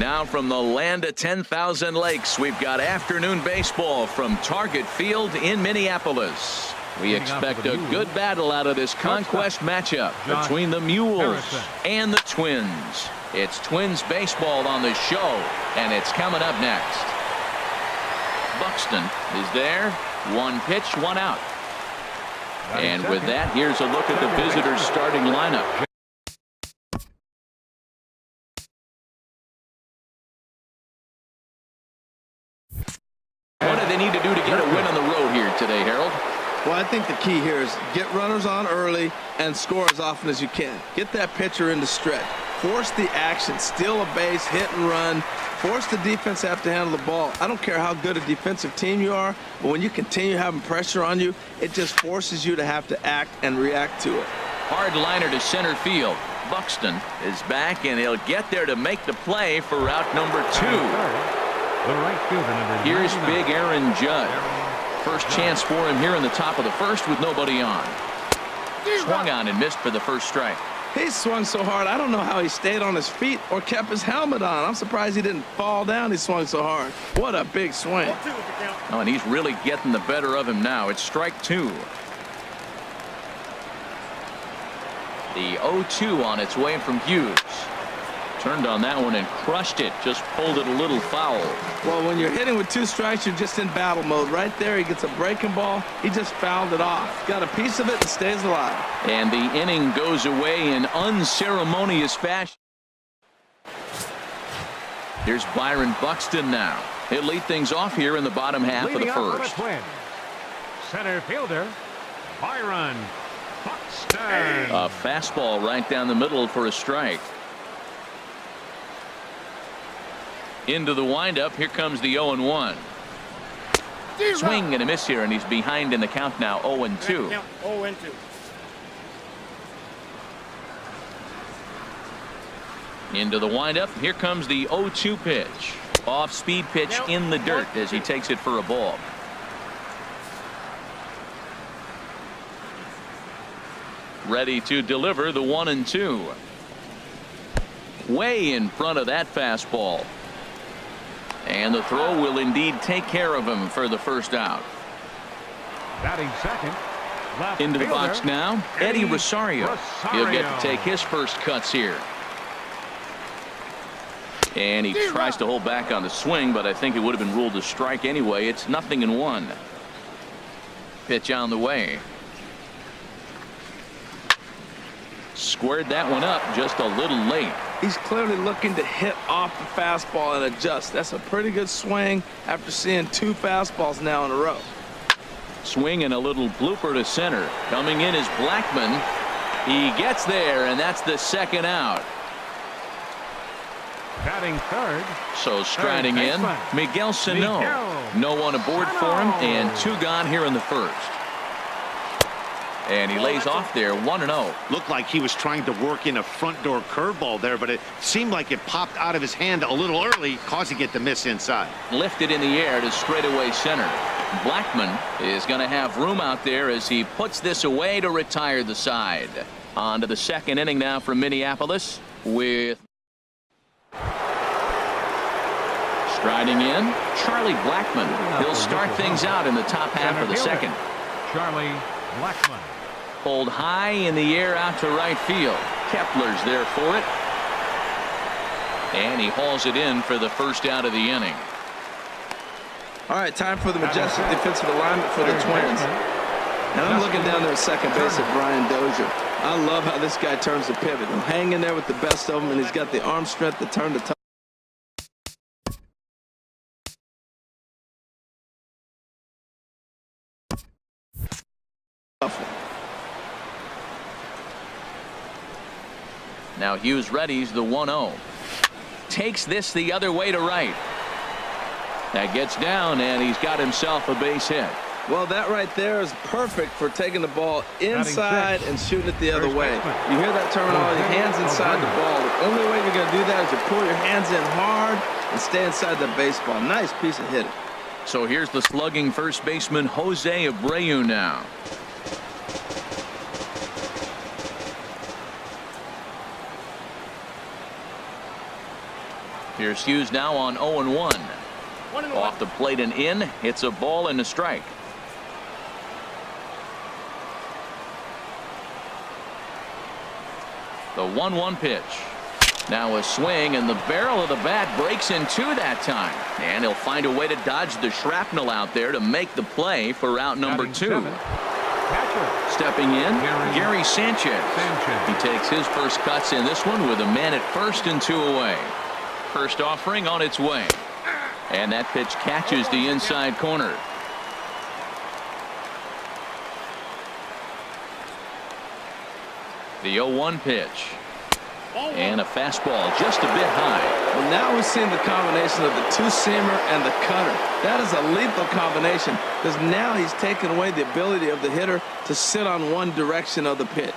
Now from the land of 10,000 lakes, we've got afternoon baseball from Target Field in Minneapolis. We expect a good battle out of this Conquest matchup between the Mules and the Twins. It's Twins baseball on the show, and it's coming up next. Buxton is there. One pitch, one out. And with that, here's a look at the visitors' starting lineup. What do they need to do to get a win on the road here today, Harold? Well, I think the key here is get runners on early and score as often as you can. Get that pitcher into stretch. Force the action, steal a base, hit and run. Force the defense to have to handle the ball. I don't care how good a defensive team you are, but when you continue having pressure on you, it just forces you to have to act and react to it. Hard liner to center field. Buxton is back, and he'll get there to make the play for route number 2. The right fielder, number Here's big Aaron Judd. First chance for him here in the top of the first with nobody on. Swung on and missed for the first strike. He swung so hard, I don't know how he stayed on his feet or kept his helmet on. I'm surprised he didn't fall down. He swung so hard. What a big swing. Oh, and he's really getting the better of him now. It's strike 2. The 0-2 on its way from Hughes. Turned on that one and crushed it. Just pulled it a little foul. Well, when you're hitting with 2 strikes, you're just in battle mode. Right there, he gets a breaking ball. He just fouled it off. Got a piece of it and stays alive. And the inning goes away in unceremonious fashion. Here's Byron Buxton now. He'll lead things off here in the bottom half of the first. Center fielder, Byron Buxton. A fastball right down the middle for a strike. Into the windup. Here comes the 0-1. Swing and a miss here, and he's behind in the count now. 0-2. Into the windup. Here comes the 0-2 pitch. Off speed pitch in the dirt as he takes it for a ball. Ready to deliver the 1-2. Way in front of that fastball. And the throw will indeed take care of him for the first out. Batting second. Into the box now, Eddie Rosario. He'll get to take his first cuts here. And he tries to hold back on the swing, but I think it would have been ruled a strike anyway. It's 0-1. Pitch on the way. Squared that one up just a little late. He's clearly looking to hit off the fastball and adjust. That's a pretty good swing after seeing 2 fastballs now in a row. Swing and a little blooper to center. Coming in is Blackman. He gets there, and that's the second out. Batting third. So striding in, Miguel Sano. No one aboard for him, and 2 gone here in the first. And he lays off there 1-0. Looked like he was trying to work in a front door curveball there, but it seemed like it popped out of his hand a little early, causing it to miss inside. Lifted in the air to straightaway center. Blackman is going to have room out there as he puts this away to retire the side. On to the second inning now from Minneapolis with striding in, Charlie Blackman. He'll start things out in the top half of the second. Charlie Blackman. Pulled high in the air out to right field. Kepler's there for it. And he hauls it in for the first out of the inning. All right, time for the majestic defensive alignment for the Twins. And I'm looking down there at second base at Brian Dozier. I love how this guy turns the pivot. He'll hang in there with the best of them, and he's got the arm strength to turn the top. Now Hughes readies the 1-0. Takes this the other way to right. That gets down, and he's got himself a base hit. Well, that right there is perfect for taking the ball inside and shooting it the other way. You hear that terminology, hands inside the ball. The only way you're going to do that is to pull your hands in hard and stay inside the baseball. Nice piece of hitting. So here's the slugging first baseman Jose Abreu now. Here's Hughes now on 0-1. Off the plate and in. It's a ball and a strike. The 1-1 pitch. Now a swing, and the barrel of the bat breaks in two that time. And he'll find a way to dodge the shrapnel out there to make the play for out number 2. Stepping in, Gary Sanchez. He takes his first cuts in this one with a man at first and 2 away. First offering on its way. And that pitch catches the inside corner. The 0-1 pitch. And a fastball just a bit high. Well, now we're seeing the combination of the two-seamer and the cutter. That is a lethal combination because now he's taken away the ability of the hitter to sit on one direction of the pitch.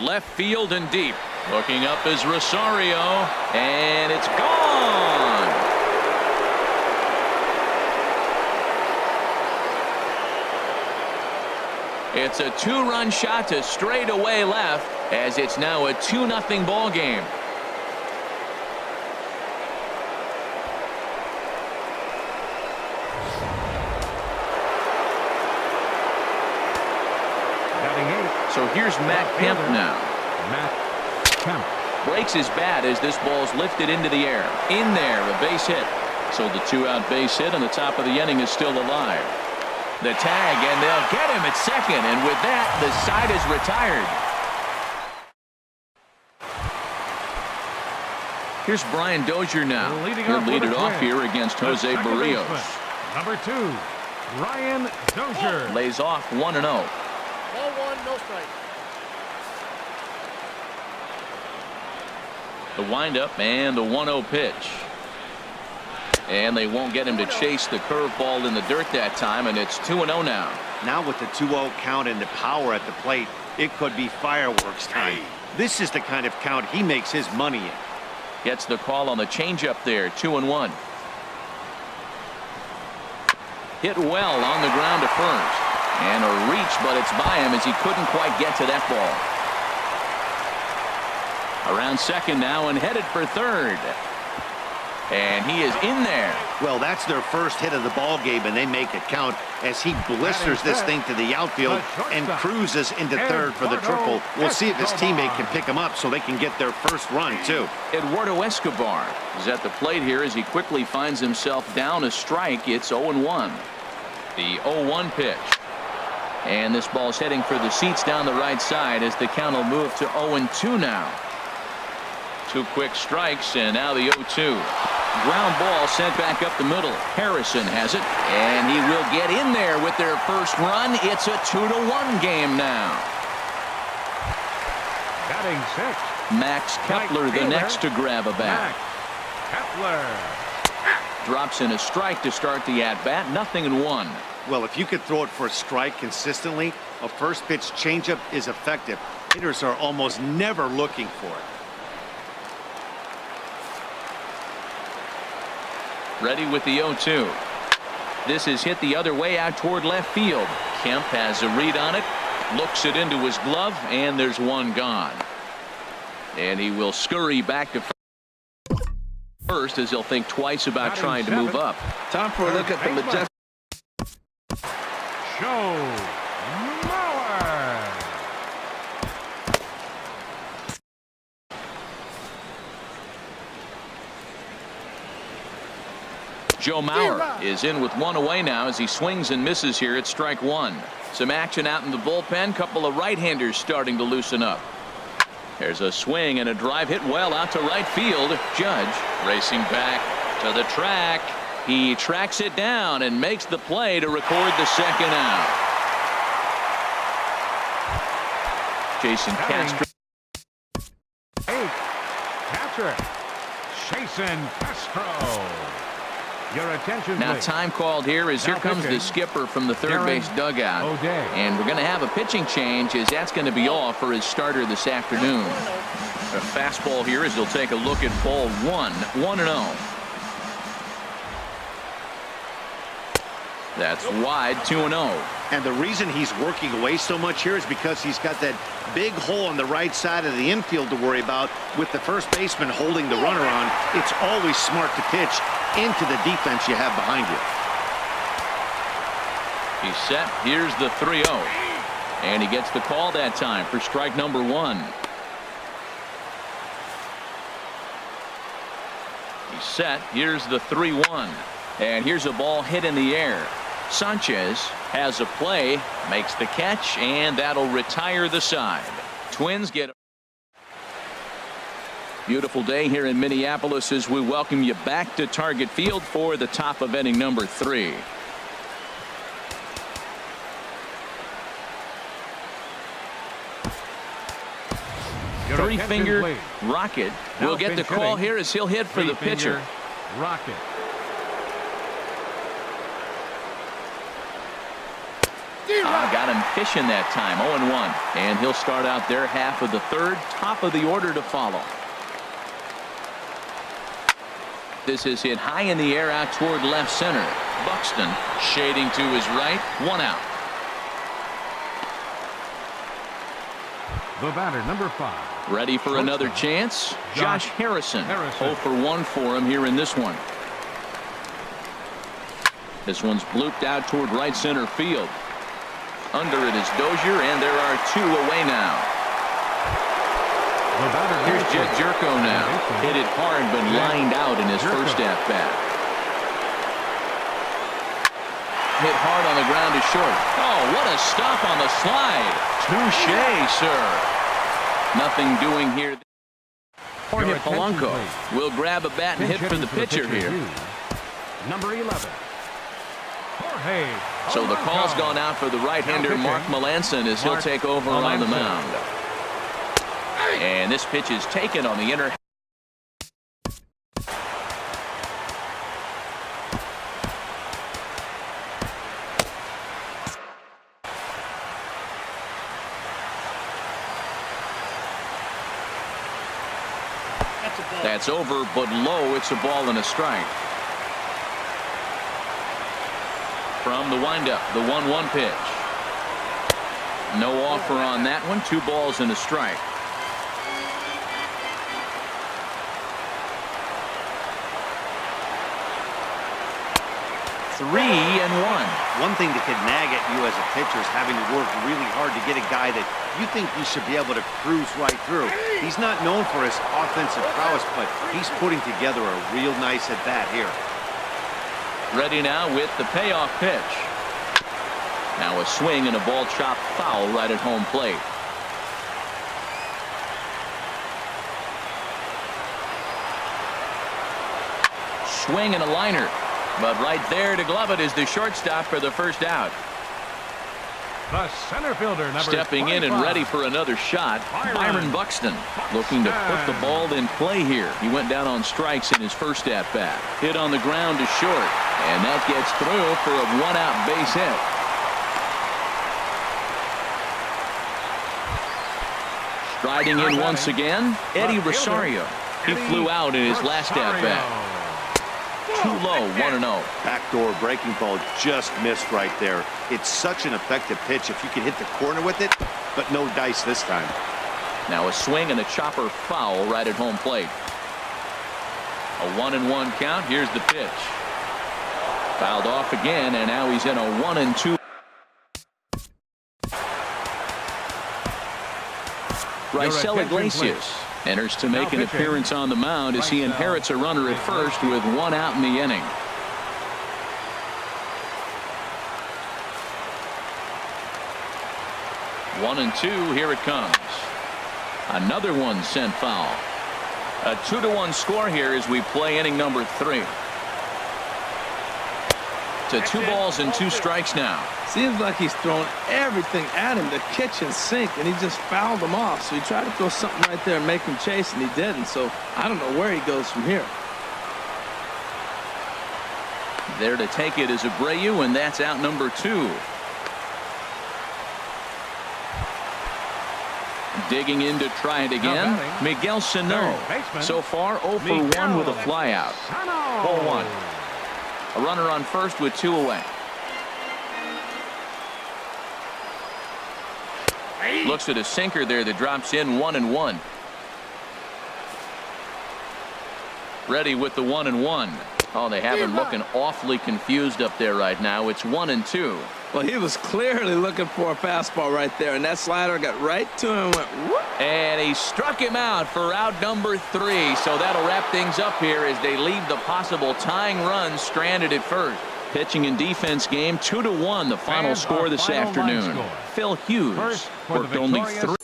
Left field and deep. Looking up is Rosario, and it's gone. It's a 2-run shot to straightaway left, as it's now a 2-0 ball game. So here's Matt Kemp now. Breaks his bat as this ball's lifted into the air. In there, a base hit. So the 2-out base hit on the top of the inning is still alive. The tag, and they'll get him at second, and with that, the side is retired. Here's Brian Dozier now. He'll lead it off here against Jose Barrios. Number 2, Brian Dozier. Lays off 1-0. Ball 1, no strike. The windup and the 1-0 pitch. And they won't get him to chase the curveball in the dirt that time, and it's 2-0 now. Now with the 2-0 count and the power at the plate, it could be fireworks time. This is the kind of count he makes his money in. Gets the call on the changeup there, 2-1. Hit well on the ground to first. And a reach, but it's by him as he couldn't quite get to that ball. Around second now and headed for third. And he is in there. Well, that's their first hit of the ball game, and they make it count as he blisters this thing to the outfield and cruises into third for the triple. We'll see if his teammate can pick him up so they can get their first run, too. Eduardo Escobar is at the plate here as he quickly finds himself down a strike. It's 0-1. The 0-1 pitch. And this ball's heading for the seats down the right side as the count will move to 0-2 now. 2 quick strikes, and now the 0-2. Ground ball sent back up the middle. Harrison has it, and he will get in there with their first run. It's a 2-1 game now. Batting 6. Max Kepler the next to grab a bat. Kepler drops in a strike to start the at-bat. 0-1. Well, if you could throw it for a strike consistently, a first pitch changeup is effective. Hitters are almost never looking for it. Ready with the 0-2. This is hit the other way out toward left field. Kemp has a read on it, looks it into his glove, and there's one gone. And he will scurry back to first as he'll think twice about trying to move up. Time for a look at the majestic. Joe Mauer. Joe Mauer is in with 1 away now as he swings and misses here at strike 1. Some action out in the bullpen. Couple of right-handers starting to loosen up. There's a swing and a drive hit well out to right field. Judge racing back to the track. He tracks it down and makes the play to record the second out. Jason Castro. 8. Catcher Jason Castro. Your attention, Now please. time called here as here comes the skipper from the third base dugout. O'Day. And we're going to have a pitching change as that's going to be all for his starter this afternoon. A fastball here as he'll take a look at ball 1. 1-0. That's wide, 2-0. And the reason he's working away so much here is because he's got that big hole on the right side of the infield to worry about. With the first baseman holding the runner on, it's always smart to pitch into the defense you have behind you. He's set. Here's the 3-0. And he gets the call that time for strike number 1. He's set. Here's the 3-1. And here's a ball hit in the air. Sanchez has a play, makes the catch, and that'll retire the side. Twins get a beautiful day here in Minneapolis as we welcome you back to Target Field for the top of inning number 3. Three-fingered Rocket will get the call here as he'll hit for the pitcher. Rocket. Got him fishing that time. 0-1. And he'll start out their half of the third. Top of the order to follow. This is hit high in the air out toward left center. Buxton shading to his right. 1 out. The batter, number 5. Ready for another chance. Josh Harrison. 0 for 1 for him here in this one. This one's blooped out toward right center field. Under it is Dozier, and there are 2 away now. Here's Jed Jerko now. Hit it hard, but lined out in his first at-bat. Hit hard on the ground to short. Oh, what a stop on the slide. Touche, sir. Nothing doing here. Jorge Polanco will grab a bat and hit for the pitcher here. Number 11. So the call's gone out for the right-hander Mark Melanson as he'll take over on the mound. And this pitch is taken on the inner. That's over, but low. It's a ball and a strike. From the windup, the 1-1 pitch. No offer on that one. 2 balls and a strike. Three and 1. One thing that could nag at you as a pitcher is having to work really hard to get a guy that you think you should be able to cruise right through. He's not known for his offensive prowess, but he's putting together a real nice at bat here. Ready now with the payoff pitch. Now a swing and a ball chopped foul right at home plate. Swing and a liner. But right there to glove it is the shortstop for the first out. The center fielder, number Stepping 25. in and ready for another shot. Byron Buxton looking to put the ball in play here. He went down on strikes in his first at bat. Hit on the ground to short. And that gets through for a 1-out base hit. Striding in once again, Eddie Rosario. He flew out in his last at bat. Too low, 1-0. Backdoor breaking ball just missed right there. It's such an effective pitch if you can hit the corner with it, but no dice this time. Now a swing and a chopper foul right at home plate. A 1-1 count. Here's the pitch. Fouled off again, and now he's in a 1-2. Raisel Iglesias enters to make an appearance on the mound as he inherits a runner at first with 1 out in the inning. One and 2. Here it comes. Another one sent foul. A 2-1 score here as we play inning number 3. To 2 balls and 2 strikes now. Seems like he's thrown everything at him, the kitchen sink, and he just fouled him off. So he tried to throw something right there and make him chase, and he didn't. So I don't know where he goes from here. There to take it is Abreu, and that's out number 2. Digging in to try it again. Miguel Sano. So far 0 for 1 with a flyout. 0-1. A runner on first with 2 away. Looks at a sinker there that drops in 1-1. Ready with the 1-1. Oh, they have him looking awfully confused up there right now. It's 1-2. Well, he was clearly looking for a fastball right there, and that slider got right to him and went whoop. And he struck him out for out number 3. So that'll wrap things up here as they leave the possible tying run stranded at first. Pitching and defense game 2-1, the final score this afternoon. Phil Hughes worked only 3.